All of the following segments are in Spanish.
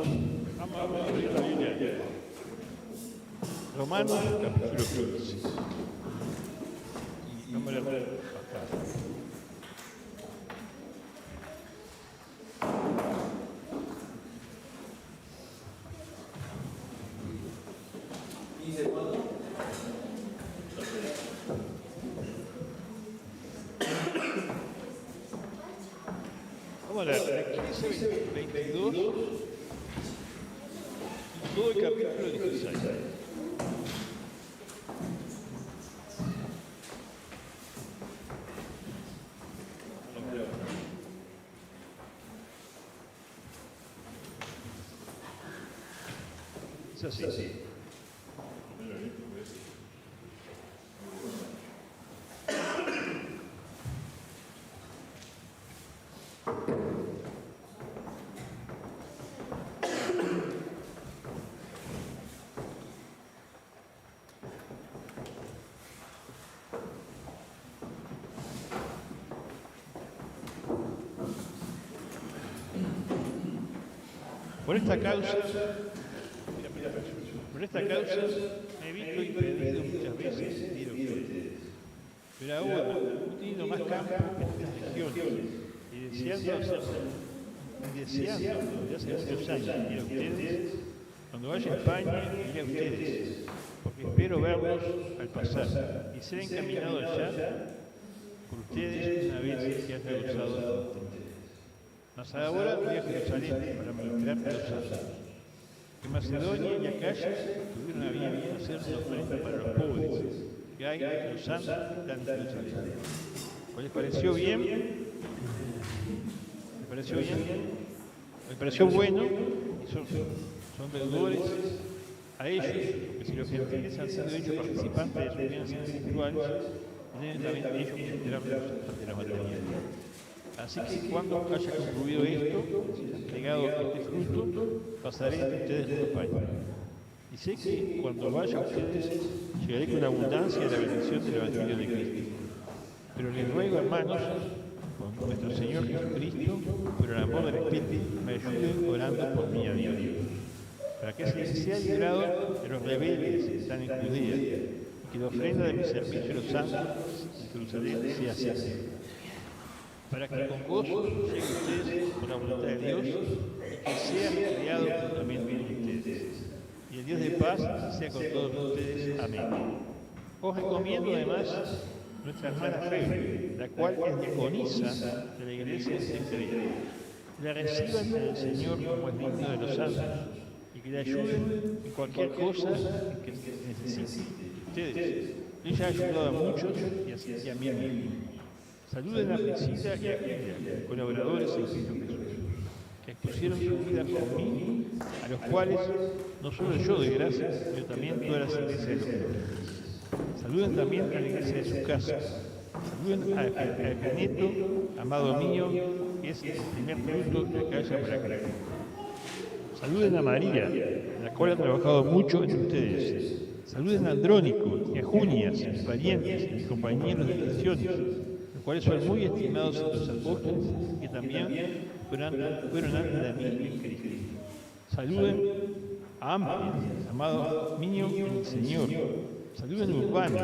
Vamos a abrir la Biblia. Romanos, capítulo 15. Y vamos a leer bastante. Vamos a leer de 15, 22 y todo el capítulo 16. Es así. Por esta causa me he visto impedido muchas veces de ir a ustedes. Pero ahora, teniendo más campo en estas regiones y deseando desde hace muchos años ir a ustedes, cuando vaya a España iré a ustedes, porque espero verlos al pasar y ser encaminado allá por ustedes una vez que haya cruzado la frontera. Mas ahora voy a Jerusalén para ministrar a los santos. Que Macedonia y Acaya tuvieron a bien hacer una ofrenda para los pobres que hay entre los santos que están en Jerusalén. ¿Os les pareció bien? ¿Les pareció bien? ¿Les pareció bueno? Y son deudores a ellos, porque si los gentiles han sido hechos participantes de sus bienes espirituales, deben también ellos considerar de la materialidad. Así que cuando haya concluido esto, entregado este fruto, pasaré de ustedes por España. Y sé que cuando vaya a ustedes, llegaré con abundancia de la bendición del Evangelio de Cristo. Pero les ruego, hermanos, con nuestro Señor Jesucristo, por el amor del Espíritu, me ayuden orando por mí a Dios, para que se sea librado de los rebeldes que están en Judea, y que la ofrenda de mi servicio a los santos en Jerusalén sea aceptada, para que con gozo lleguen ustedes por la voluntad de Dios y que sea criado juntamente con ustedes. Y el Dios de paz sea con todos ustedes. Amén. Os recomiendo además nuestra hermana Fe, la cual es diaconisa de la iglesia de Cenchreae. La reciban en el Señor como es digno de los santos y que le ayuden en cualquier cosa que necesiten ustedes. Ella ha ayudado a muchos y a mí mismo. Saluden a Priscila y a Aquila, colaboradores en Cristo Jesús, que expusieron su vida por mí, a los cuales no solo yo doy gracias, sino también todas las iglesias de los creyentes. Saluden también a la iglesia de su casa. Saluden a Epeneto, amado mío, que es el primer fruto de Acaya para Cristo. Saluden a María, la cual ha trabajado mucho entre ustedes. Saluden a Andrónico y a Junias, mis parientes y mis compañeros de misiones, los cuales son muy estimados entre los apóstoles y que también fueron antes de mí en Cristo. Saluden a Amplias, amado mío en el Señor. Saluden a Urbano,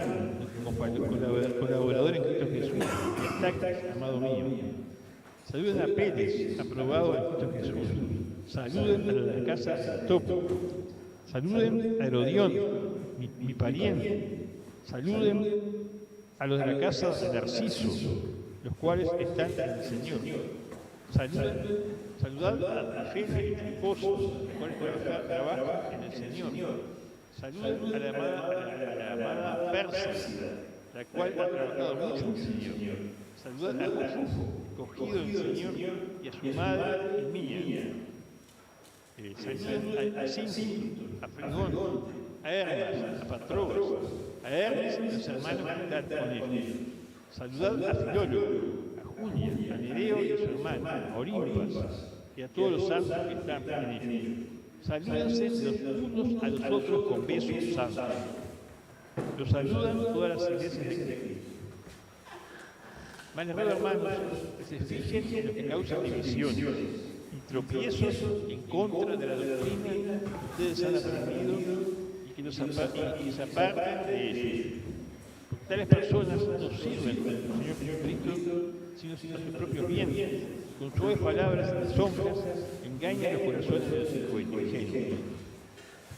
nuestro colaborador en Cristo Jesús, y a Staquis, amado mío. Saluden a Pérez, aprobado en Cristo Jesús. Saluden a los de la casa de Topo. Saluden a Herodión, mi pariente. Saluden a los de la casa de Narciso, los cuales están en el Señor. Saludad a Fela y Trifoso, los cuales trabajan en el Señor. Saluden a la amada Pérsida, la cual ha trabajado mucho en el Señor. Saludad a Rufo, cogido en el Señor, y a su madre y mía. Saluden a Síncrito, a Frigón, a Hermas, a Patrobas, a Hermes y los hermanos que están con ellos. Saludad a Filólogo, a Julia, a Nereo y a su hermano, a Olimpas, y a todos los santos que están en ellos. Salúdense los unos a los otros con besos santos. Los saludan todas las iglesias de Cristo. Más les ruego, hermanos, que se fijen en lo que causa divisiones y tropiezos en contra de la doctrina que ustedes han aprendido y que se aparten de ellos. Tales personas no sirven al Señor Jesucristo, sino sus propios bienes. Con suaves palabras y sombras engañan los corazones de los ingenuos.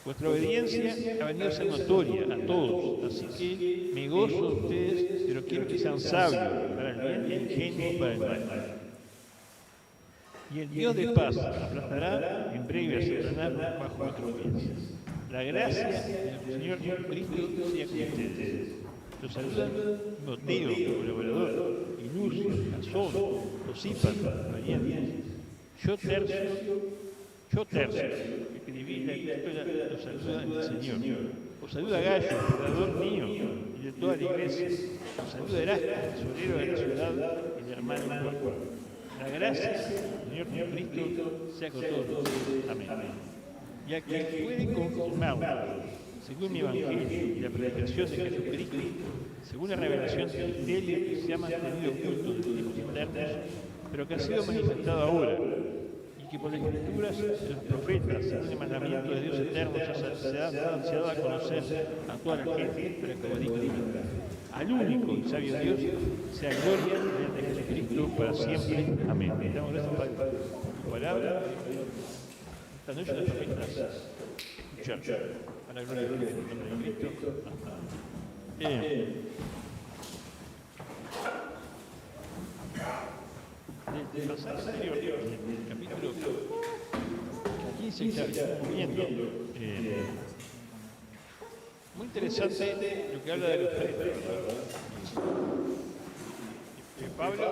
Vuestra obediencia ha venido a ser notoria a todos, así que me gozo de ustedes, pero quiero que sean sabios para el bien e ingenuos para el mal. Y el Dios de paz aplastará en breve a Satanás bajo vuestros pies. La gracia del Señor Jesucristo sea con ustedes. Los saludan Timoteo, colaborador, y Lucio, Jasón, Sosípater, parientes. Yo Tercio, que escribí la epístola, los saluda en el Señor. Os saluda Gallo, fundador mío y de toda la iglesia. Os saluda Erasto, tesorero de la ciudad y de hermano cuerpo. La gracia del Señor Jesucristo sea con todos. Amén. Y a quien puede confirmarlo, según mi evangelio y la predicación de Jesucristo, según la revelación del misterio que se ha mantenido oculto desde tiempos eternos, pero que ha sido manifestado ahora, y que por las escrituras de los profetas, según el mandamiento de Dios eterno, se ha dado a conocer a toda la gente para que obedezca al único y sabio Dios, sea gloria mediante Jesucristo para siempre. Amén. Damos gracias, Padre, por tu palabra. Esta noche nos permitas escuchar a la gloria de Dios, en el nombre de Cristo. Del pasaje anterior, el capítulo 15 que estamos viendo, muy interesante lo que habla de los presos. Pablo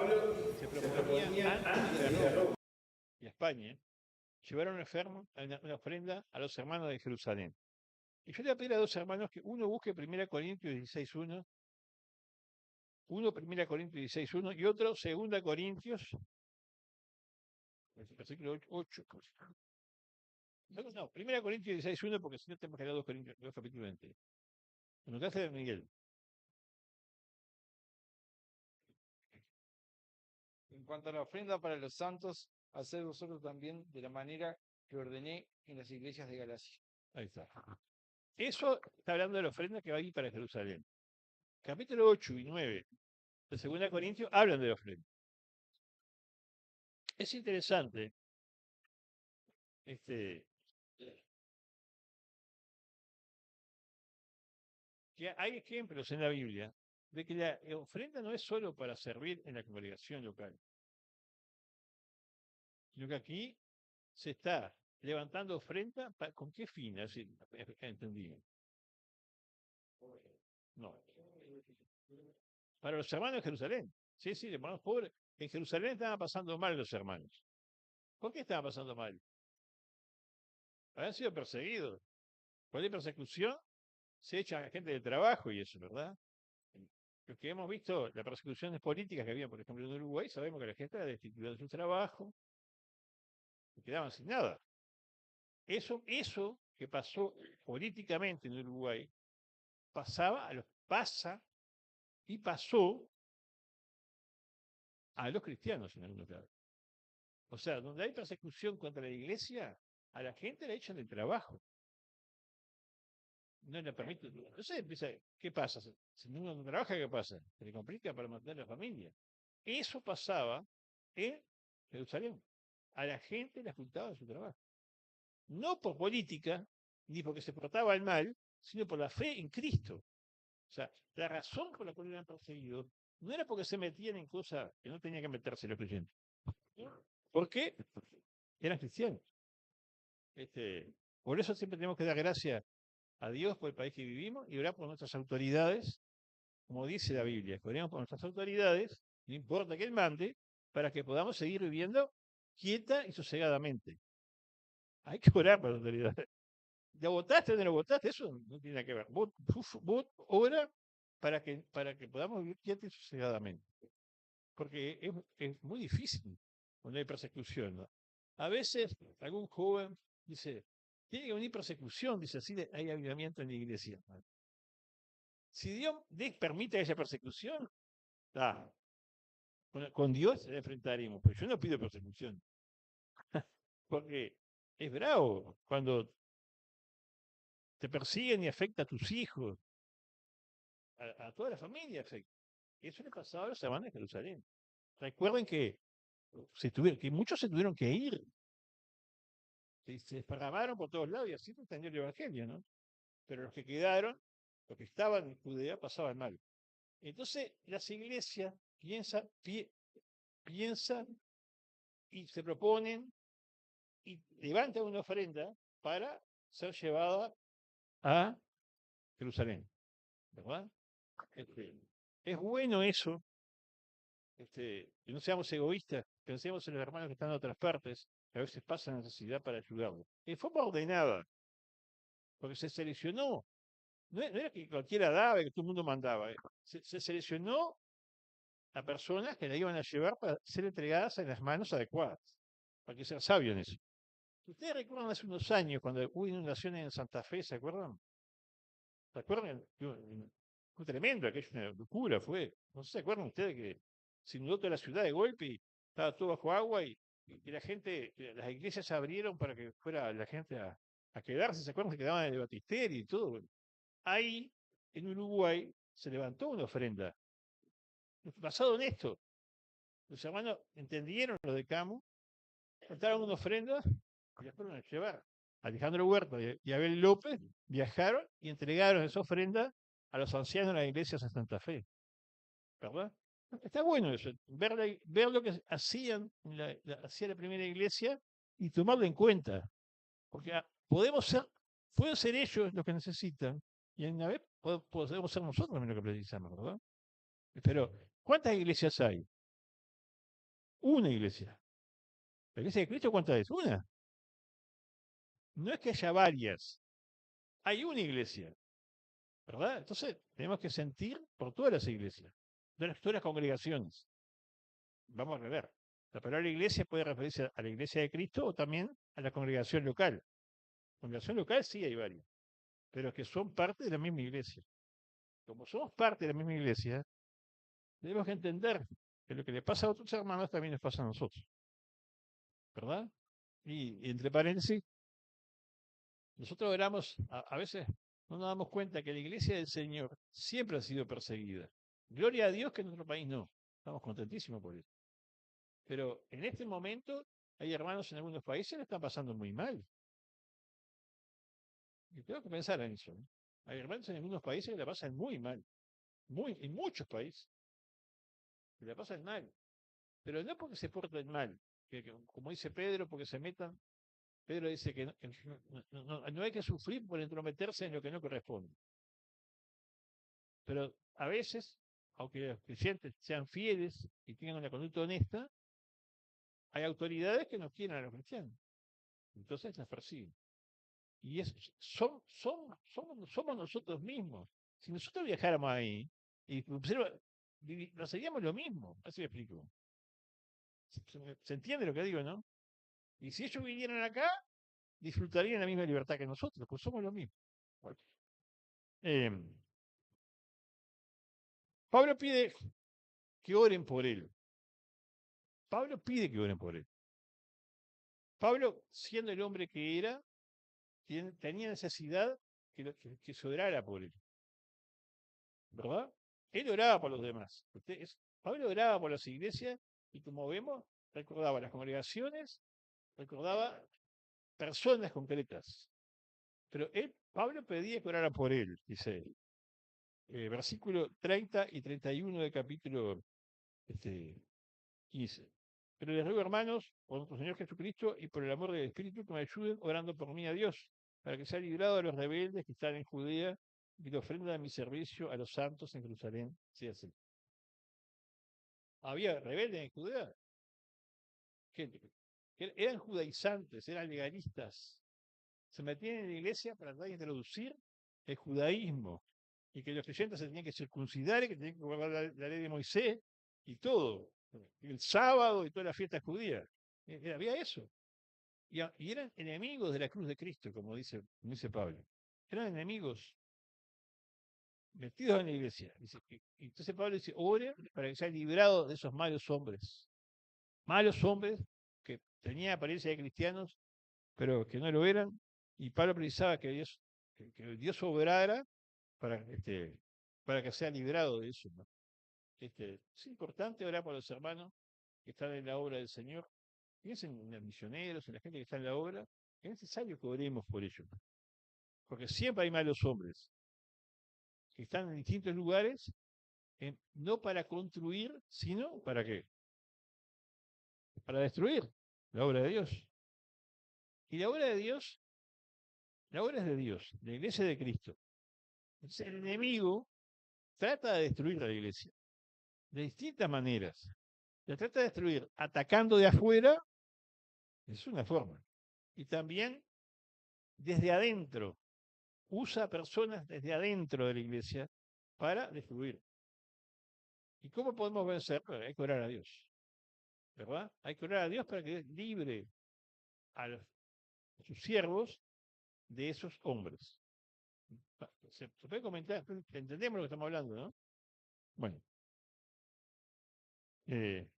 se proponía antes de ir a Roma y a España llevar una ofrenda a los hermanos de Jerusalén. Y yo le voy a pedir a dos hermanos que uno busque 1 Corintios 16:1, uno 1 Corintios 16:1 y otro 2 Corintios, versículo 8. No, 1 Corintios 16:1 porque si no tenemos que leer 2 Corintios, 2 capítulos enteros. Anotaste de Miguel. En cuanto a la ofrenda para los santos, haced vosotros también de la manera que ordené en las iglesias de Galacia. Ahí está. Eso está hablando de la ofrenda que va a ir para Jerusalén. Capítulo 8 y 9 de 2 Corintios hablan de la ofrenda. Es interesante que hay ejemplos en la Biblia de que la ofrenda no es solo para servir en la congregación local, sino que aquí se está levantando ofrenda. ¿Con qué fin? Así, entendí. No. Para los hermanos de Jerusalén. Sí, hermanos pobres. En Jerusalén estaban pasando mal los hermanos. ¿Por qué estaban pasando mal? Habían sido perseguidos. Cuando hay persecución, se echa a la gente del trabajo y eso, ¿verdad? Los que hemos visto las persecuciones políticas que había, por ejemplo, en Uruguay, sabemos que la gente era destituida de su trabajo y quedaban sin nada. Eso que pasó políticamente en Uruguay pasa y pasó a los cristianos en algunos casos. O sea, donde hay persecución contra la iglesia, a la gente la echan del trabajo. No le permiten. Entonces, ¿qué pasa? Si uno no trabaja, ¿qué pasa? Se le complica para mantener la familia. Eso pasaba en Jerusalén. A la gente le ocultaba su trabajo. No por política, ni porque se portaba mal, sino por la fe en Cristo. O sea, la razón por la cual eran perseguidos no era porque se metían en cosas que no tenían que meterse los creyentes. ¿Por qué? Eran cristianos. Por eso siempre tenemos que dar gracias a Dios por el país que vivimos y orar por nuestras autoridades, como dice la Biblia, que oremos por nuestras autoridades, no importa que Él mande, para que podamos seguir viviendo quieta y sosegadamente. Hay que orar por las autoridades. ¿Ya votaste o no lo votaste? Eso no tiene nada que ver. Vos ora para que podamos vivir quieta y sosegadamente. Porque es muy difícil cuando hay persecución, ¿no? A veces algún joven dice, tiene que venir persecución, dice así, hay avivamiento en la iglesia. Si Dios permite esa persecución, con Dios la enfrentaremos, pero yo no pido persecución. Porque es bravo cuando te persiguen y afecta a tus hijos, a toda la familia afecta. Y eso le pasaba a los hermanos de Jerusalén. Recuerden que, que muchos se tuvieron que ir, se desparramaron por todos lados y así se extendió el Evangelio, ¿no? Pero los que quedaron, los que estaban en Judea, pasaban mal. Entonces las iglesias piensan y se proponen y levantan una ofrenda para ser llevada a Jerusalén, ¿verdad? Este, es bueno eso, que no seamos egoístas, pensemos en los hermanos que están en otras partes, que a veces pasan necesidad para ayudarlos. En forma ordenada, porque se seleccionó. No era que cualquiera daba, que todo el mundo mandaba. Se seleccionó a personas que la iban a llevar para ser entregadas en las manos adecuadas. Hay que ser sabio en eso. Ustedes recuerdan hace unos años, cuando hubo inundaciones en Santa Fe, ¿se acuerdan? ¿Se acuerdan? Fue tremendo, aquello, una locura fue. No sé, ¿se acuerdan ustedes que se inundó toda la ciudad de golpe y estaba todo bajo agua y la gente, las iglesias se abrieron para que fuera la gente a quedarse? ¿Se acuerdan que quedaban en el batisterio y todo? Bueno, ahí, en Uruguay, se levantó una ofrenda. Basado en esto, los hermanos entendieron lo de Camus, levantaron una ofrenda y la fueron a llevar. Alejandro Huerta y Abel López viajaron y entregaron esa ofrenda a los ancianos de las iglesias de Santa Fe, ¿verdad? Está bueno eso, ver lo que hacían hacía la primera iglesia y tomarlo en cuenta, porque pueden ser ellos los que necesitan y en una vez podemos ser nosotros los que precisamos, ¿verdad? Pero, ¿cuántas iglesias hay? Una iglesia. ¿La iglesia de Cristo cuántas es? Una. No es que haya varias, hay una iglesia, ¿verdad? Entonces tenemos que sentir por todas las iglesias, todas las congregaciones. Vamos a ver. La palabra iglesia puede referirse a la iglesia de Cristo o también a la congregación local. Congregación local sí hay varias, pero que son parte de la misma iglesia. Como somos parte de la misma iglesia, tenemos que entender que lo que le pasa a otros hermanos también nos pasa a nosotros, ¿verdad? Y entre paréntesis, nosotros oramos, a veces no nos damos cuenta que la iglesia del Señor siempre ha sido perseguida. Gloria a Dios que en nuestro país no. Estamos contentísimos por eso. Pero en este momento hay hermanos en algunos países que la están pasando muy mal. Y tengo que pensar en eso, ¿no? Hay hermanos en algunos países que la pasan muy mal. En muchos países. Que la pasan mal. Pero no porque se porten mal. Como dice Pedro, porque se metan. Pedro dice que no hay que sufrir por entrometerse en lo que no corresponde. Pero a veces, aunque los creyentes sean fieles y tengan una conducta honesta, hay autoridades que no quieren a los cristianos. Entonces las persiguen. Y somos nosotros mismos. Si nosotros viajáramos ahí y seríamos lo mismo. Así me explico. Se entiende lo que digo, ¿no? Y si ellos vinieran acá, disfrutarían la misma libertad que nosotros, pues somos lo mismo. Bueno, eh, Pablo pide que oren por él. Pablo pide que oren por él. Pablo, siendo el hombre que era, tenía necesidad que se orara por él. ¿Verdad? Él oraba por los demás. Pablo oraba por las iglesias y como vemos, recordaba las congregaciones, recordaba personas concretas. Pero Pablo pedía que orara por él, dice él. Versículo 30 y 31 del capítulo 15. Pero les ruego, hermanos, por nuestro Señor Jesucristo y por el amor del Espíritu, que me ayuden orando por mí a Dios, para que sea librado de los rebeldes que están en Judea y que ofrenda de mi servicio a los santos en Jerusalén. Sí, así. Había rebeldes en Judea, gente que eran judaizantes, eran legalistas, se metían en la iglesia para tratar de introducir el judaísmo y que los creyentes se tenían que circuncidar y que tenían que guardar la ley de Moisés y todo, el sábado y toda la fiesta judía. Había eso. Y eran enemigos de la cruz de Cristo, como dice Pablo. Eran enemigos metidos en la iglesia. Y entonces Pablo dice, ore para que sea librado de esos malos hombres. Malos hombres que tenían apariencia de cristianos, pero que no lo eran, y Pablo precisaba que Dios obrara para que sea librado de eso, ¿no? Es importante orar por los hermanos que están en la obra del Señor. Piensen en los misioneros, en la gente que está en la obra. Es necesario que oremos por ellos, porque siempre hay malos hombres que están en distintos lugares, no para construir, sino para qué? Para destruir la obra de Dios. Y la obra de Dios, la obra es de Dios, la iglesia de Cristo. Entonces, el enemigo trata de destruir la iglesia de distintas maneras. La trata de destruir atacando de afuera, es una forma. Y también desde adentro, usa a personas desde adentro de la iglesia para destruir. ¿Y cómo podemos vencer? Bueno, hay que orar a Dios, ¿verdad? Hay que orar a Dios para que libre a sus siervos de esos hombres. Se puede comentar, entendemos lo que estamos hablando, ¿no? Bueno, eh,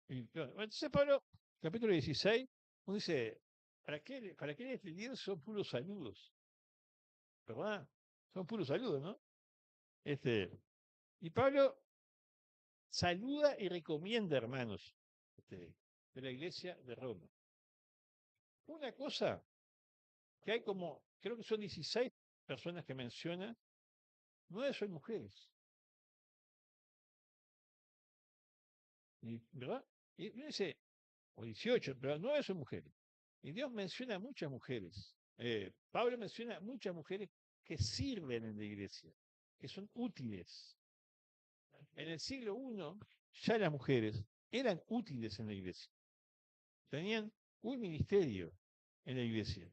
entonces Pablo, capítulo 16, uno dice, ¿para qué le escribir? Son puros saludos, ¿verdad? Son puros saludos, ¿no? Y Pablo saluda y recomienda, hermanos, de la iglesia de Roma. Una cosa que hay creo que son 16 personas que menciona, 9 son mujeres, ¿verdad? Y uno dice, o 18, pero 9 son mujeres. Y Dios menciona a muchas mujeres. Pablo menciona a muchas mujeres que sirven en la iglesia, que son útiles. En el siglo I, ya las mujeres eran útiles en la iglesia. Tenían un ministerio en la iglesia.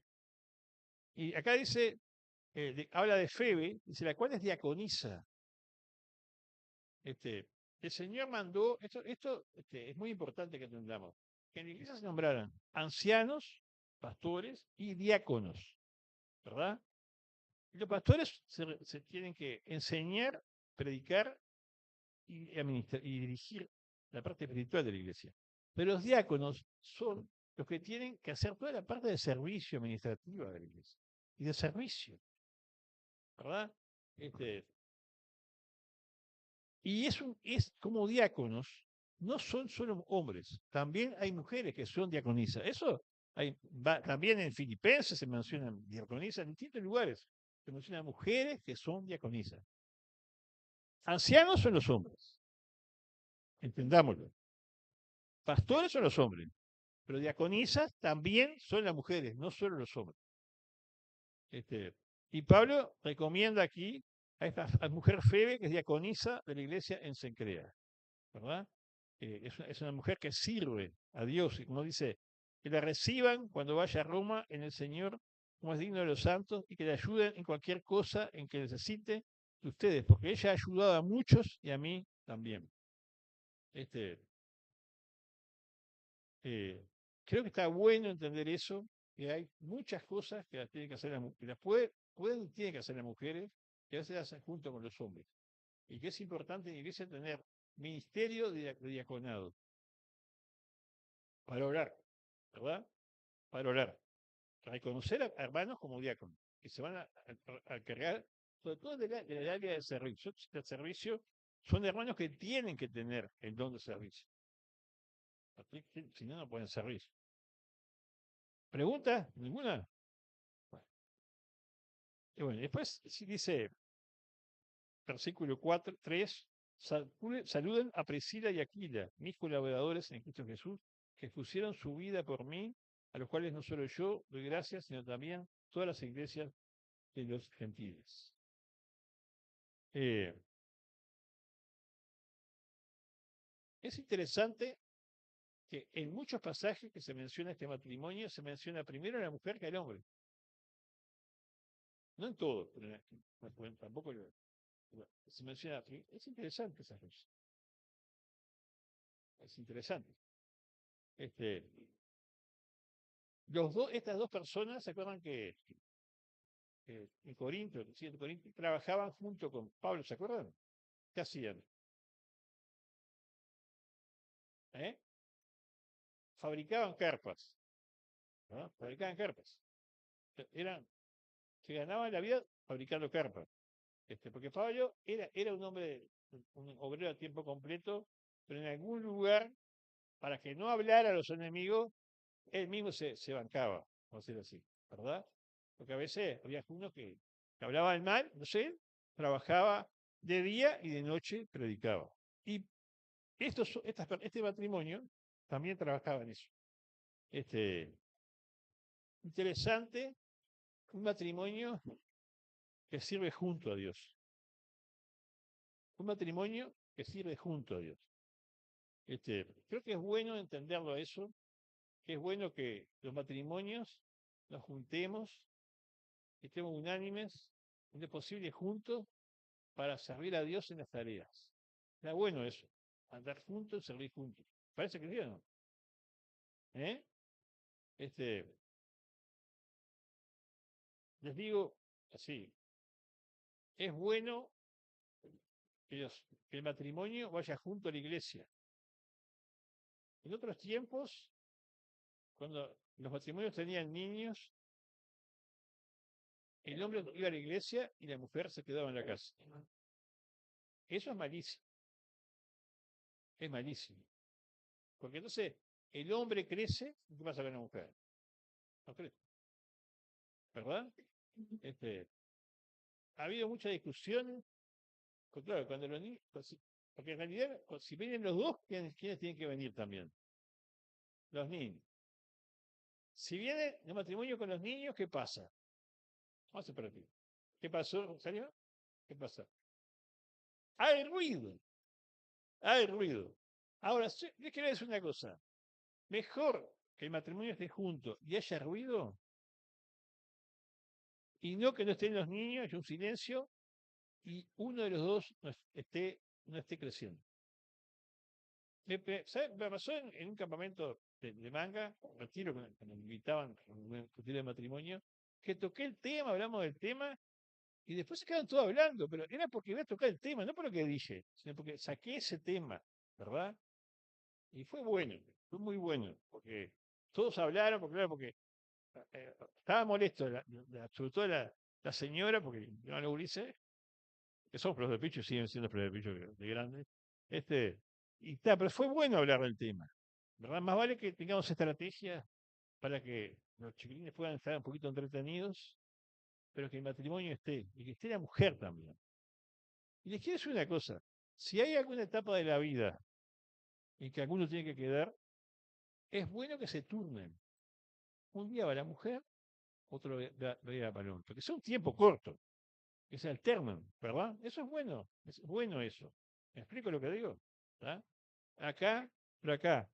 Y acá dice, habla de Febe, dice, la cual es diaconisa. El Señor mandó, esto es muy importante que entendamos, que en la iglesia se nombraran ancianos, pastores y diáconos, ¿verdad? Y los pastores se tienen que enseñar, predicar y dirigir la parte espiritual de la iglesia. Pero los diáconos son los que tienen que hacer toda la parte de servicio administrativa de la iglesia y de servicio, ¿verdad? Y es como diáconos, no son solo hombres, también hay mujeres que son diaconisas. Eso también en Filipenses se mencionan diaconisas, en distintos lugares se mencionan mujeres que son diaconisas. Ancianos son los hombres, entendámoslo. Pastores son los hombres, pero diaconisas también son las mujeres, no solo los hombres. Y Pablo recomienda aquí a esta mujer Febe, que es diaconisa de la iglesia en Cencrea, ¿verdad? Es una mujer que sirve a Dios, y como dice, que la reciban cuando vaya a Roma en el Señor, como es digno de los santos, y que le ayuden en cualquier cosa en que necesite de ustedes, porque ella ha ayudado a muchos y a mí también. Creo que está bueno entender eso, que hay muchas cosas que las tienen que hacer las mujeres, que las tienen que hacer las mujeres, que a veces las hacen junto con los hombres. Y que es importante en la iglesia tener ministerio de diaconado para orar, ¿verdad? Para orar. Reconocer a hermanos como diáconos, que se van a cargar, sobre todo del área de servicio. Del servicio son hermanos que tienen que tener el don de servicio. Si no, no pueden servir. ¿Pregunta? ¿Ninguna? Bueno. Y bueno, después sí dice, versículo 4, 3, saluden a Priscila y Aquila, mis colaboradores en Cristo Jesús, que pusieron su vida por mí, a los cuales no solo yo doy gracias, sino también todas las iglesias de los gentiles. Es interesante que en muchos pasajes que se menciona este matrimonio, se menciona primero a la mujer que al hombre. No en todo, pero tampoco se menciona. Es interesante esa cosa. Es interesante. Estas dos personas, ¿se acuerdan que en Corinto, trabajaban junto con Pablo? ¿Se acuerdan? ¿Qué hacían? ¿eh? Fabricaban carpas, ¿no? Fabricaban carpas. Eran, se ganaban la vida fabricando carpas. Porque Pablo era un hombre, un obrero a tiempo completo, pero en algún lugar, para que no hablara a los enemigos, él mismo se bancaba, vamos a decir así, ¿verdad? Porque a veces había unos que hablaban mal, no sé, trabajaba de día y de noche predicaba. Y este matrimonio también trabajaba en eso. Interesante, un matrimonio que sirve junto a Dios. Un matrimonio que sirve junto a Dios. Creo que es bueno entenderlo eso, que es bueno que los matrimonios nos juntemos, estemos unánimes, en lo posible juntos, para servir a Dios en las tareas. Está bueno eso, andar juntos, servir juntos. Parece que sí o no. ¿Eh? Les digo así, es bueno que el matrimonio vaya junto a la iglesia. En otros tiempos, cuando los matrimonios tenían niños, el hombre iba a la iglesia y la mujer se quedaba en la casa. Eso es malísimo. Es malísimo. Porque entonces el hombre crece, ¿y qué pasa con la mujer? No crece. ¿Verdad? Ha habido mucha discusión. Claro, cuando los niños. Porque en realidad, si vienen los dos, ¿quiénes tienen que venir también? Los niños. Si viene el matrimonio con los niños, ¿qué pasa? Vamos a ti. ¿Qué pasó, Rosario? ¿Qué pasa? Hay ruido. Hay ruido. Ahora, les quiero decir una cosa. Mejor que el matrimonio esté junto y haya ruido, y no que no estén los niños y un silencio, y uno de los dos no esté creciendo. Me pasó en un campamento de manga, retiro, cuando me invitaban a un retiro de matrimonio, que toqué el tema, hablamos del tema, y después se quedaron todos hablando, pero era porque iba a tocar el tema, no por lo que dije, sino porque saqué ese tema, ¿verdad? Y fue bueno, fue muy bueno, porque todos hablaron, porque estaba molesto, sobre todo la señora, porque no lo Ulises, que son los de pecho y siguen siendo los de pecho de grandes. Pero fue bueno hablar del tema, ¿verdad? Más vale que tengamos estrategias para que los chiquilines puedan estar un poquito entretenidos, pero que el matrimonio esté, y que esté la mujer también. Y les quiero decir una cosa, si hay alguna etapa de la vida en que alguno tiene que quedar, es bueno que se turnen. Un día va la mujer, otro va para el hombre, que sea un tiempo corto, que se alternan, ¿verdad? Eso es bueno eso. ¿Me explico lo que digo? ¿Verdad? Acá, por acá,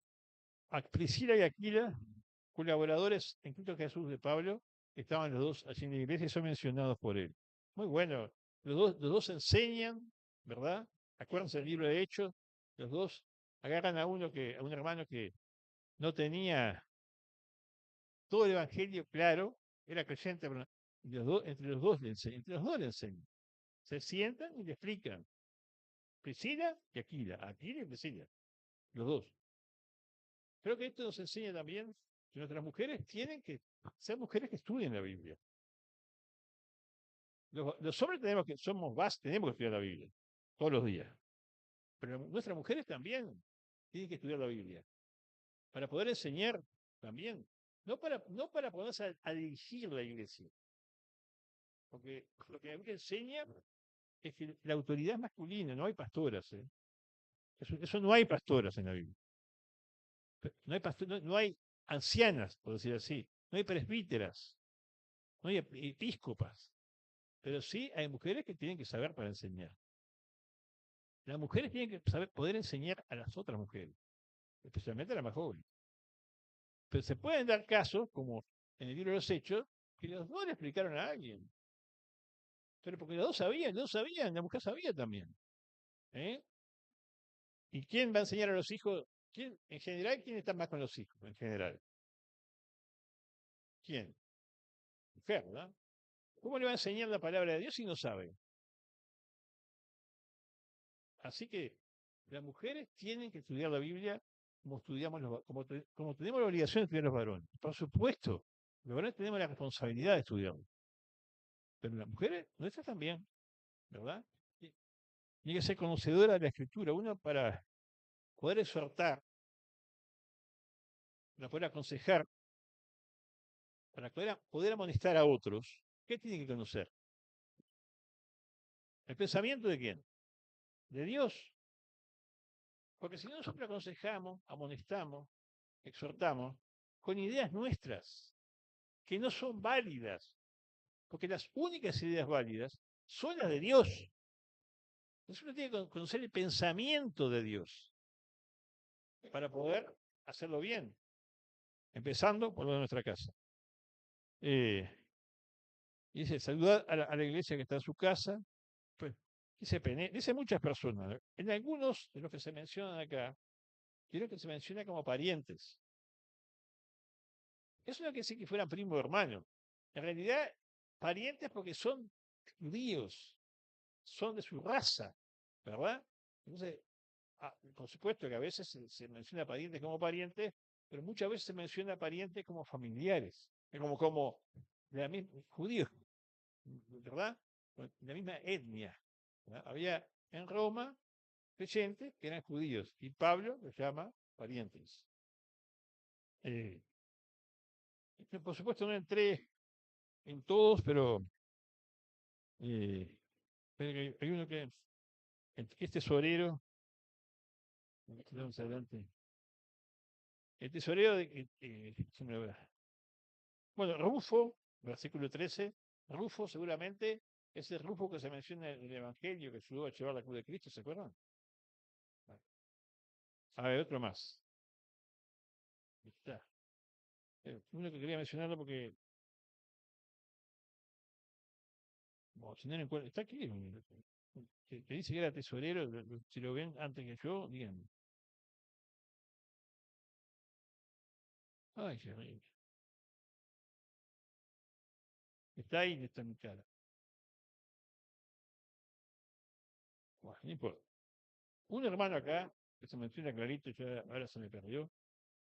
a Priscila y Aquila, colaboradores en Cristo Jesús de Pablo, estaban los dos allí en la iglesia y son mencionados por él. Muy bueno. Los dos enseñan, ¿verdad? Acuérdense del libro de Hechos, los dos agarran a a un hermano que no tenía todo el evangelio claro, era creyente, pero entre los dos le enseñan. Se sientan y le explican. Priscila y Aquila, Aquila y Priscila, los dos. Creo que esto nos enseña también que nuestras mujeres tienen que ser mujeres que estudien la Biblia. Los hombres tenemos que estudiar la Biblia todos los días. Pero nuestras mujeres también tienen que estudiar la Biblia. Para poder enseñar también. No para ponerse a dirigir la iglesia. Porque lo que la Biblia enseña es que la autoridad es masculina, no hay pastoras. Eso no hay pastoras en la Biblia. No hay ancianas, por decir así. No hay presbíteras. No hay episcopas. Pero sí hay mujeres que tienen que saber para enseñar. Las mujeres tienen que poder enseñar a las otras mujeres, especialmente a las más jóvenes. Pero se pueden dar casos, como en el libro de los Hechos, que los dos le explicaron a alguien. Pero porque los dos sabían, la mujer sabía también. ¿Eh? ¿Y quién va a enseñar a los hijos? En general, ¿quién está más con los hijos? En general. ¿Quién? Mujer, ¿verdad? ¿Cómo le va a enseñar la palabra de Dios si no sabe? Así que las mujeres tienen que estudiar la Biblia como estudiamos como tenemos la obligación de estudiar los varones. Por supuesto, los varones tenemos la responsabilidad de estudiarlo. Pero las mujeres, nuestras también, ¿verdad? Tiene que ser conocedora de la escritura, uno para poder exhortar, para poder aconsejar, para poder amonestar a otros. ¿Qué tiene que conocer? ¿El pensamiento de quién? De Dios. Porque si no nosotros aconsejamos, amonestamos, exhortamos, con ideas nuestras, que no son válidas, porque las únicas ideas válidas son las de Dios. Entonces uno tiene que conocer el pensamiento de Dios para poder hacerlo bien, empezando por lo de nuestra casa. Dice, saludar a la iglesia que está en su casa. Pues, dice muchas personas. En algunos de los que se mencionan acá, quiero que se menciona como parientes. Eso no quiere decir que fueran primo o hermano. En realidad, parientes porque son judíos, son de su raza, ¿verdad? Entonces, por supuesto que a veces se menciona parientes como parientes, pero muchas veces se menciona parientes como familiares, como de la misma, judíos, ¿verdad? De la misma etnia. ¿Verdad? Había en Roma creyentes que eran judíos y Pablo los llama parientes. Por supuesto no entré en todos, pero hay uno que es tesorero. Vamos adelante. El tesorero bueno, Rufo, versículo 13, Rufo seguramente es el Rufo que se menciona en el Evangelio que ayudó a llevar la cruz de Cristo, ¿se acuerdan? A ver, otro más. Está. Uno que quería mencionarlo porque si no lo encuentro, está aquí. Que dice que era tesorero, si lo ven antes que yo, díganme. Ay, qué horrible. Está ahí, está en mi cara. Bueno, no importa. Un hermano acá, que se menciona clarito, ya ahora se me perdió,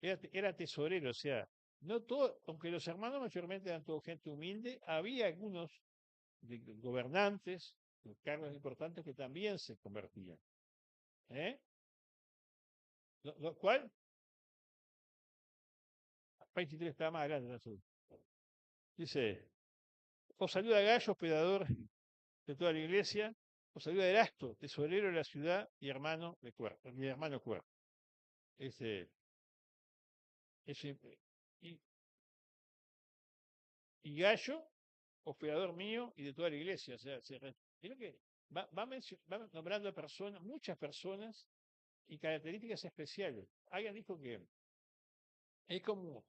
era tesorero, o sea, no todo, aunque los hermanos mayormente eran todo gente humilde, había algunos gobernantes, cargos importantes que también se convertían. ¿Eh? Lo cual, 23 está más grande. ¿No? Dice, os saluda Gallo, hospedador de toda la iglesia, os saluda Erasto, tesorero de la ciudad y hermano de Cuerpo, mi hermano Cuerpo. Ese, y, y Gallo, hospedador mío y de toda la iglesia. O sea, creo que va nombrando a personas, muchas personas y características especiales. Alguien dijo que es como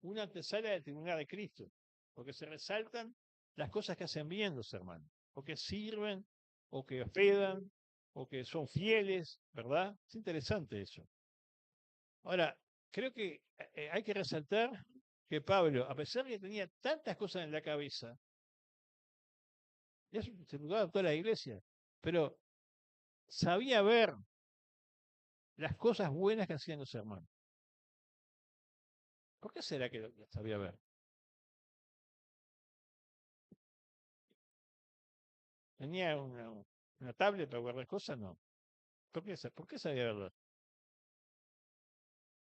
una antesala del tribunal de Cristo, porque se resaltan las cosas que hacen bien los hermanos, o que sirven, o que hospedan, o que son fieles, ¿verdad? Es interesante eso. Ahora, creo que hay que resaltar que Pablo, a pesar de que tenía tantas cosas en la cabeza, ya se mudaba a toda la iglesia, pero sabía ver las cosas buenas que hacían los hermanos. ¿Por qué será que lo sabía ver? ¿Tenía una tablet para guardar cosas? No. ¿Por qué sabía verlas?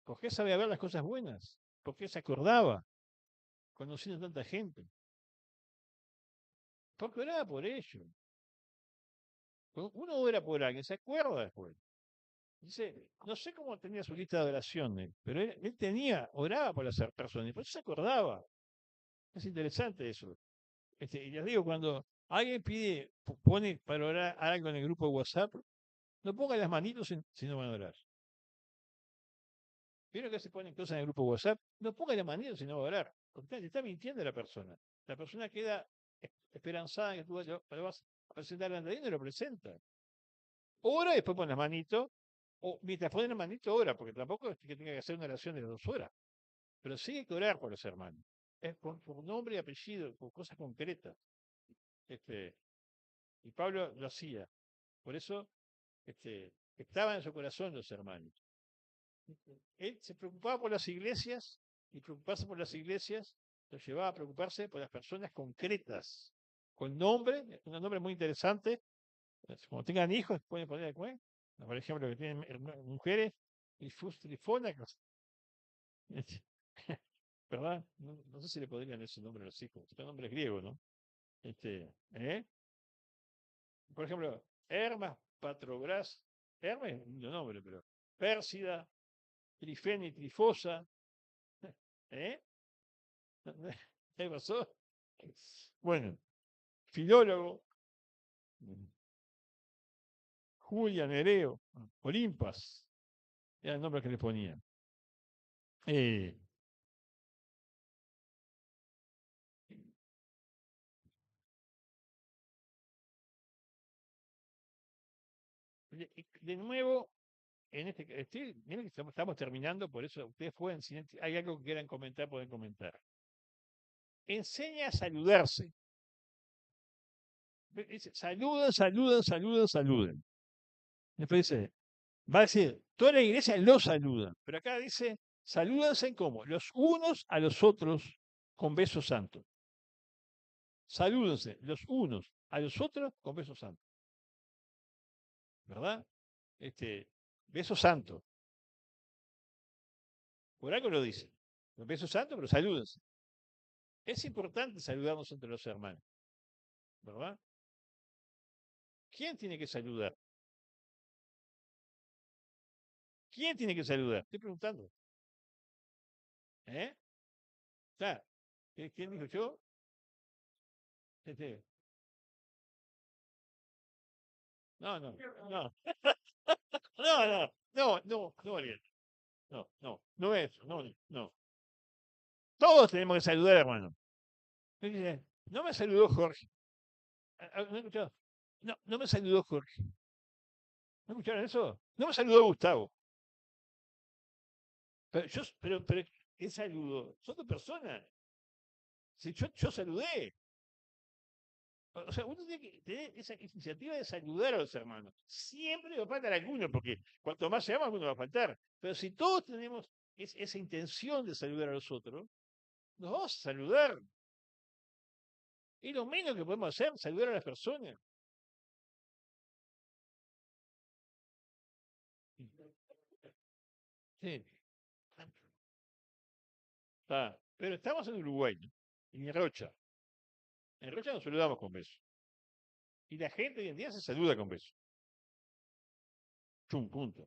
¿Por qué sabía ver las cosas buenas? ¿Por qué se acordaba? Conociendo a tanta gente. Porque oraba por ellos. Uno ora por alguien, se acuerda después. Dice, no sé cómo tenía su lista de oraciones, pero él oraba por las personas, y por eso se acordaba. Es interesante eso. Y les digo, cuando alguien pone para orar algo en el grupo de WhatsApp, no pongan las manitos si no van a orar. Vieron que se ponen cosas en el grupo de WhatsApp, no pongan las manitos si no va a orar. Porque está mintiendo la persona. La persona queda esperanzada en que tú lo vas a presentar ante Dios y no lo presenta. Ora y después pon las manitos, o mientras ponen las manitos, ora, porque tampoco es que tenga que hacer una oración de 2 horas. Pero sí hay que orar por los hermanos. Es por nombre y apellido, por cosas concretas. Y Pablo lo hacía. Por eso estaba en su corazón los hermanos. Él se preocupaba por las iglesias y preocuparse por las iglesias lo llevaba a preocuparse por las personas concretas, con nombre, un nombre muy interesante. Como tengan hijos, pueden poner, por ejemplo, que tienen mujeres, trifónacas, ¿verdad? No sé si le podrían ese nombre a los hijos, son nombres griegos, ¿no? ¿Eh? Por ejemplo, Hermas, Patrobras, Hermes es un lindo nombre, pero Pérsida, Trifeni, Trifosa, ¿eh? ¿Qué pasó? Bueno, Filólogo, Julia, Nereo, Olimpas, era el nombre que le ponían. Eh, de nuevo, miren que estamos terminando, por eso ustedes pueden, si hay algo que quieran comentar, pueden comentar. Enseña a saludarse. Dice, saluden, saluden, saluden, saluden. Después dice, va a decir, toda la iglesia los saluda, pero acá dice, salúdense como los unos a los otros con besos santos. Salúdense los unos a los otros con besos santos. ¿Verdad? Beso santo. Por algo lo dice. Beso santo, pero salúdense. Es importante saludarnos entre los hermanos. ¿Verdad? ¿Quién tiene que saludar? ¿Quién tiene que saludar? Estoy preguntando. ¿Eh? Claro. ¿Quién dijo yo? No, no, no. No, no, no, no, no, no, no, no es, no, no. Todos tenemos que saludar, hermano. No me saludó Jorge. ¿No escuchado? No, no me saludó Jorge. ¿No escucharon eso? No me saludó Gustavo. Pero, ¿qué saludo? Son dos personas. Si yo saludé. O sea, uno tiene que tener esa iniciativa de saludar a los hermanos. Siempre va a faltar alguno, porque cuanto más seamos, alguno va a faltar. Pero si todos tenemos esa intención de saludar a los otros, nos vamos a saludar. Es lo menos que podemos hacer, saludar a las personas. Sí. Pero estamos en Uruguay, en Rocha. En Rocha nos saludamos con besos. Y la gente hoy en día se saluda con besos. Chum, punto.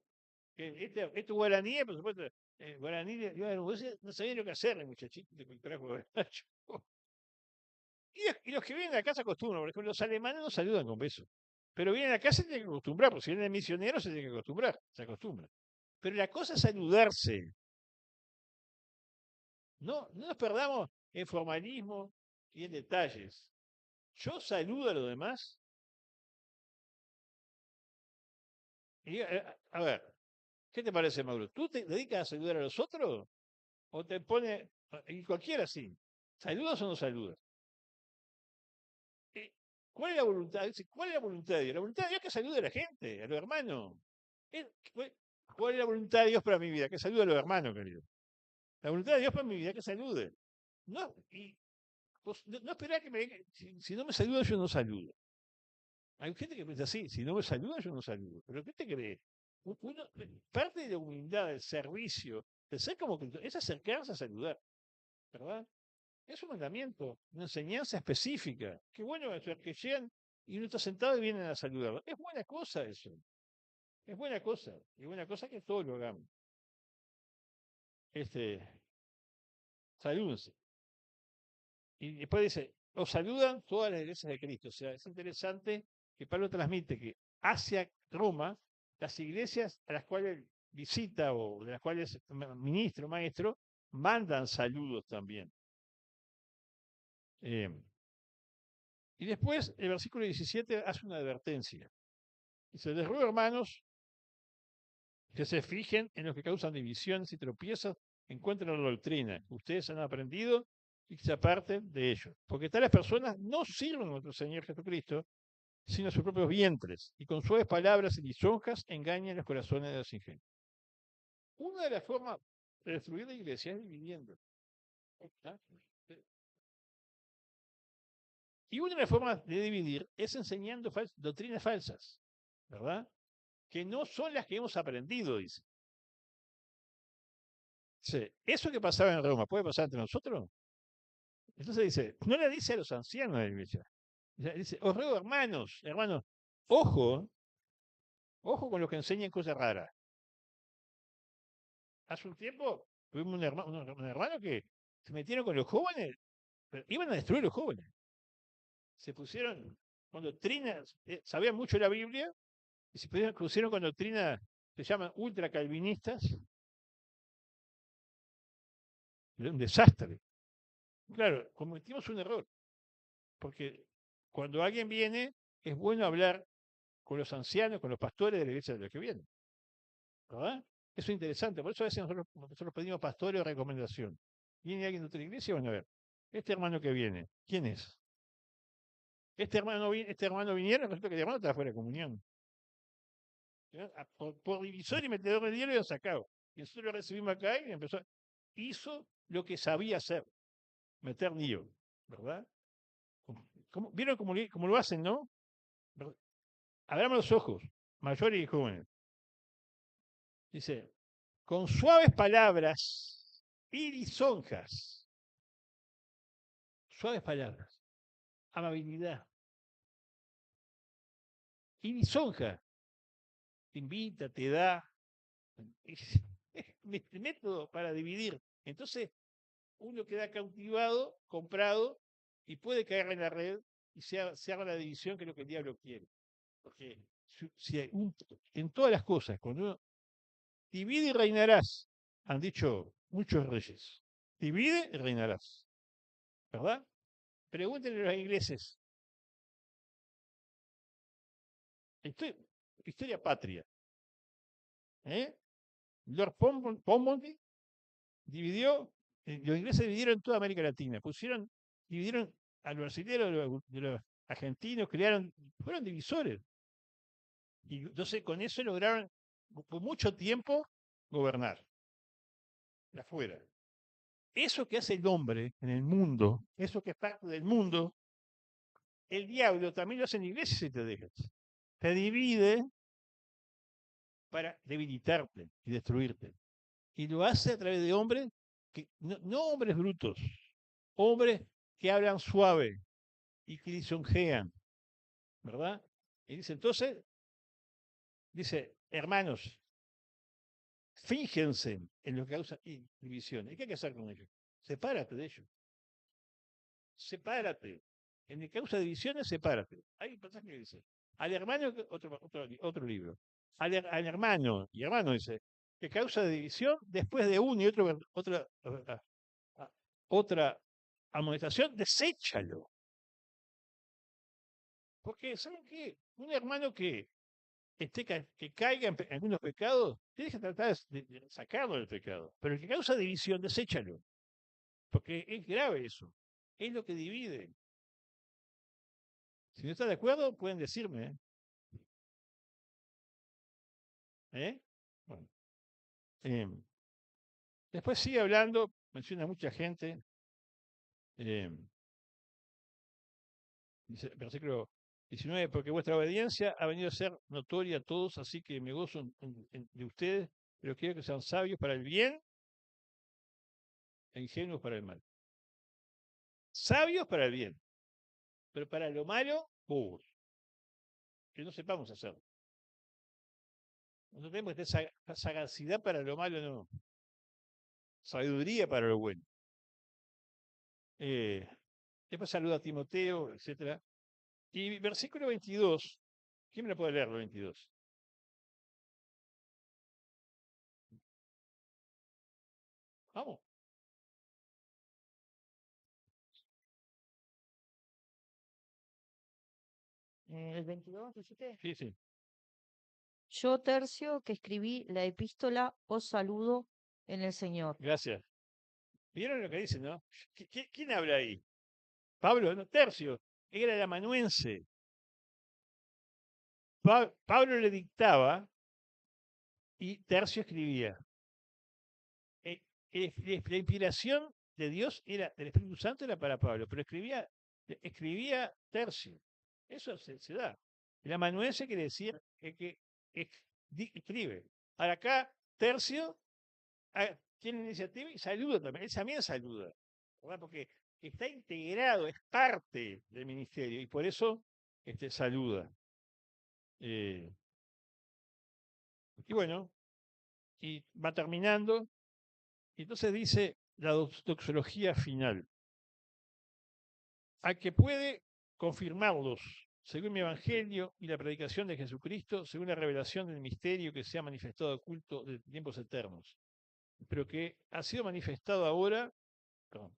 Este guaraní, por supuesto, guaraní, no sabía lo que hacer, el muchachito que trajo. Y los que vienen a casa acostumbran, por ejemplo, los alemanes no saludan con besos. Pero vienen a casa y se tienen que acostumbrar, porque si vienen misioneros se tienen que acostumbrar, se acostumbran. Pero la cosa es saludarse. No nos perdamos en formalismo y en detalles. Yo saludo a los demás. Y, a ver, ¿qué te parece, Mauro? ¿Tú te dedicas a saludar a los otros? ¿O te pone, y cualquiera sí? ¿Saludas o no saludas? ¿Cuál es la voluntad? ¿Cuál es la voluntad de Dios? La voluntad de Dios es que salude a la gente, a los hermanos. ¿Cuál es la voluntad de Dios para mi vida? Que salude a los hermanos, querido. La voluntad de Dios para mi vida es que salude. No, no esperar que me diga, si no me saluda, yo no saludo. Hay gente que piensa así, si no me saluda, yo no saludo. Pero ¿qué te cree? Parte de la humildad, del servicio, de ser como que es acercarse a saludar, ¿verdad? Es un mandamiento, una enseñanza específica. Qué bueno que llegan y uno está sentado y vienen a saludarlo. Es buena cosa eso. Es buena cosa. Y buena cosa que todos lo hagamos. Salúdense. Y después dice, os saludan todas las iglesias de Cristo. O sea, es interesante que Pablo transmite que hacia Roma, las iglesias a las cuales visita o de las cuales ministro, maestro, mandan saludos también. Y después el versículo 17 hace una advertencia. Dice, les ruego, hermanos, que se fijen en los que causan divisiones y tropiezos, encuentren la doctrina que ustedes han aprendido y que se aparten de ellos. Porque tales personas no sirven a nuestro Señor Jesucristo, sino a sus propios vientres, y con suaves palabras y lisonjas engañan los corazones de los ingenuos. Una de las formas de destruir la iglesia es dividiendo. ¿Ah? Y una de las formas de dividir es enseñando doctrinas falsas, ¿verdad? Que no son las que hemos aprendido, dice. Dice, eso que pasaba en Roma, ¿puede pasar entre nosotros? Entonces dice, no le dice a los ancianos de la iglesia. Dice, os ruego, hermanos, ojo, ojo con los que enseñan cosas raras. Hace un tiempo tuvimos un hermano que se metieron con los jóvenes, pero iban a destruir los jóvenes. Se pusieron con doctrinas, sabían mucho de la Biblia, y se pusieron con doctrinas que se llaman ultracalvinistas. Era un desastre. Claro, cometimos un error, porque cuando alguien viene, es bueno hablar con los ancianos, con los pastores de la iglesia de los que vienen. ¿Verdad? Eso es interesante, por eso a veces nosotros pedimos pastores o recomendación. Viene alguien de otra iglesia, van a ver, este hermano que viene, ¿quién es? Este hermano viniera, resulta que el hermano está fuera de comunión. Por divisor y metedor de dinero y lo han sacado. Y nosotros lo recibimos acá y hizo lo que sabía hacer, meter lío, ¿verdad? ¿Vieron cómo lo hacen, no? Abramos los ojos, mayores y jóvenes. Dice, con suaves palabras y lisonjas. Suaves palabras, amabilidad. Y lisonja, te invita, te da. Es método para dividir. Entonces, uno queda cautivado, comprado, y puede caer en la red y se haga la división que es lo que el diablo quiere. Porque en todas las cosas, cuando uno divide y reinarás, han dicho muchos reyes, divide y reinarás. ¿Verdad? Pregúntenle a los ingleses. Historia patria. Lord Ponsonby dividió, los ingleses dividieron toda América Latina, dividieron a los brasileños de los argentinos, fueron divisores. Y entonces con eso lograron por mucho tiempo gobernar de afuera. Eso que hace el hombre en el mundo, eso que es parte del mundo, el diablo también lo hace en la iglesia si te dejas. Te divide para debilitarte y destruirte. Y lo hace a través de hombres no hombres brutos, hombres que hablan suave y que lisonjean, ¿verdad? Y dice, hermanos, fíjense en lo que causa divisiones. ¿Qué hay que hacer con ellos? Sepárate de ellos. Sepárate. En el que causa divisiones, sepárate. Hay un pasaje que dice, al hermano, otro libro, al hermano, y hermano dice, que causa división después de uno y otra amonestación, deséchalo. Porque, ¿saben qué? Un hermano que caiga en algunos pecados, tienes que tratar de sacarlo del pecado. Pero el que causa división, deséchalo. Porque es grave eso. Es lo que divide. Si no está de acuerdo, pueden decirme. Bueno. Después sigue hablando, menciona a mucha gente. Dice, versículo 19, porque vuestra obediencia ha venido a ser notoria a todos, así que me gozo de ustedes, pero quiero que sean sabios para el bien e ingenuos para el mal. Sabios para el bien, pero para lo malo, bobos. Que no sepamos hacerlo. No tenemos esta sagacidad para lo malo, no. Sabiduría para lo bueno. Después saluda a Timoteo, etc. Y versículo 22, ¿quién me lo puede leer, el 22? Vamos. El 22, ¿dijiste? Sí, sí. Yo, Tercio, que escribí la epístola, os saludo en el Señor. Gracias. ¿Vieron lo que dice, no? ¿Quién habla ahí? Pablo, no, Tercio. Era el amanuense. Pablo le dictaba y Tercio escribía. La inspiración de Dios del Espíritu Santo era para Pablo, pero escribía Tercio. Eso se da. El amanuense quiere decir escribe. Ahora acá, Tercio tiene iniciativa y saluda también. Él también saluda, ¿verdad? Porque está integrado, es parte del ministerio y por eso saluda. Y bueno, y va terminando. Y entonces dice la doxología final. Al que puede confirmarlos según mi evangelio y la predicación de Jesucristo, según la revelación del misterio que se ha manifestado oculto de tiempos eternos, pero que ha sido manifestado ahora, perdón,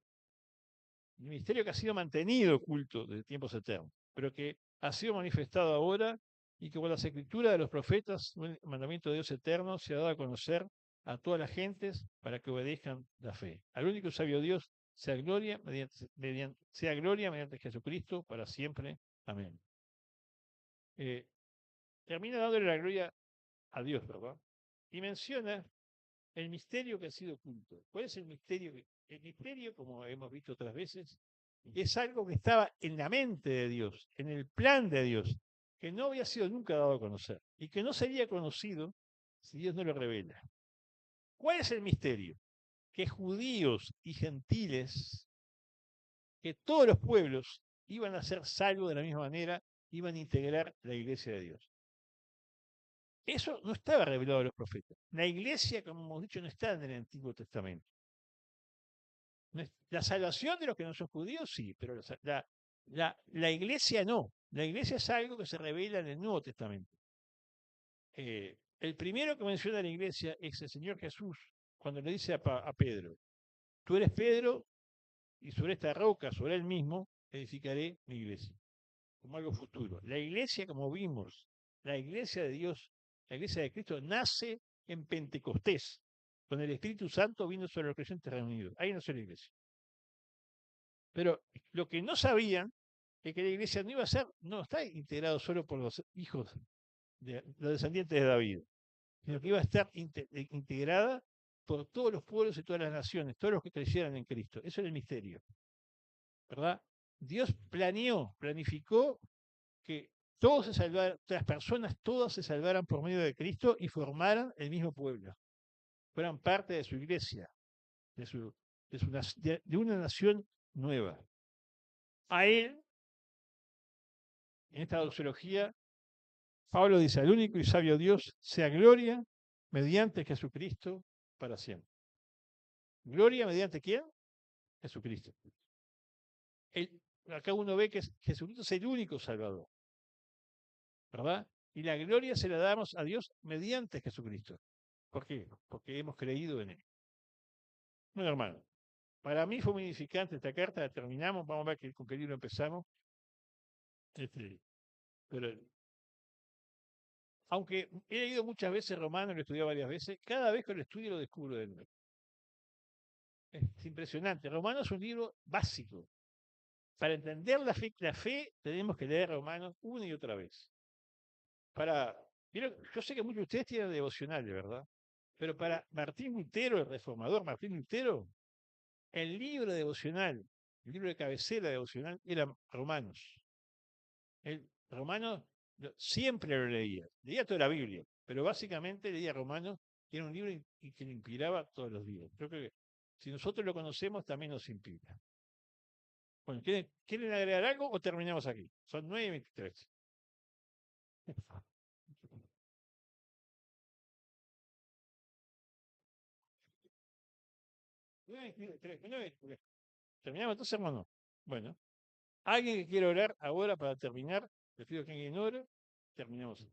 el misterio que ha sido mantenido oculto desde tiempos eternos, pero que ha sido manifestado ahora y que por las escrituras de los profetas, el mandamiento de Dios eterno, se ha dado a conocer a todas las gentes para que obedezcan la fe. Al único sabio Dios sea gloria mediante Jesucristo para siempre. Amén. Termina dándole la gloria a Dios, ¿verdad? Y menciona el misterio que ha sido oculto. ¿Cuál es el misterio? El misterio, como hemos visto otras veces, es algo que estaba en la mente de Dios, en el plan de Dios, que no había sido nunca dado a conocer y que no sería conocido si Dios no lo revela. ¿Cuál es el misterio? Que judíos y gentiles, que todos los pueblos iban a ser salvos de la misma manera, iban a integrar la iglesia de Dios. Eso no estaba revelado a los profetas. La iglesia, como hemos dicho, no está en el Antiguo Testamento. La salvación de los que no son judíos, sí, pero la iglesia no. La iglesia es algo que se revela en el Nuevo Testamento. El primero que menciona la iglesia es el Señor Jesús, cuando le dice a Pedro, tú eres Pedro, y sobre esta roca, sobre él mismo, edificaré mi iglesia, como algo futuro. La iglesia, como vimos, la iglesia de Dios, la iglesia de Cristo, nace en Pentecostés, con el Espíritu Santo vino sobre los creyentes reunidos. Ahí nació la iglesia. Pero lo que no sabían es que la iglesia no está integrado solo por los hijos de los descendientes de David, sino que iba a estar integrada por todos los pueblos y todas las naciones, todos los que creyeran en Cristo. Eso es el misterio, ¿verdad? Dios planificó que todos se salvaran, las personas todas se salvaran por medio de Cristo y formaran el mismo pueblo, fueran parte de su iglesia, de una nación nueva. A él, en esta doxología, Pablo dice, al único y sabio Dios sea gloria mediante Jesucristo para siempre. ¿Gloria mediante quién? Jesucristo. Acá uno ve que Jesucristo es el único Salvador, ¿verdad? Y la gloria se la damos a Dios mediante Jesucristo. ¿Por qué? Porque hemos creído en Él. Bueno, hermano, para mí fue muy edificante esta carta, la terminamos, vamos a ver con qué libro empezamos. Pero aunque he leído muchas veces Romano, lo he estudiado varias veces, cada vez que lo estudio lo descubro de nuevo. Es impresionante. Romano es un libro básico. Para entender la fe tenemos que leer Romanos una y otra vez. Yo sé que muchos de ustedes tienen devocionales, ¿verdad? Pero para Martín Lutero, el reformador Martín Lutero, el libro devocional, el libro de cabecera devocional era Romanos. El Romanos siempre lo leía toda la Biblia, pero básicamente leía Romanos, que era un libro y que le inspiraba todos los días. Yo creo que si nosotros lo conocemos, también nos inspira. Bueno, ¿quieren agregar algo o terminamos aquí? Son 9:23. ¿Terminamos entonces, hermano? Bueno, alguien que quiera orar ahora para terminar, les pido que alguien ore, terminamos.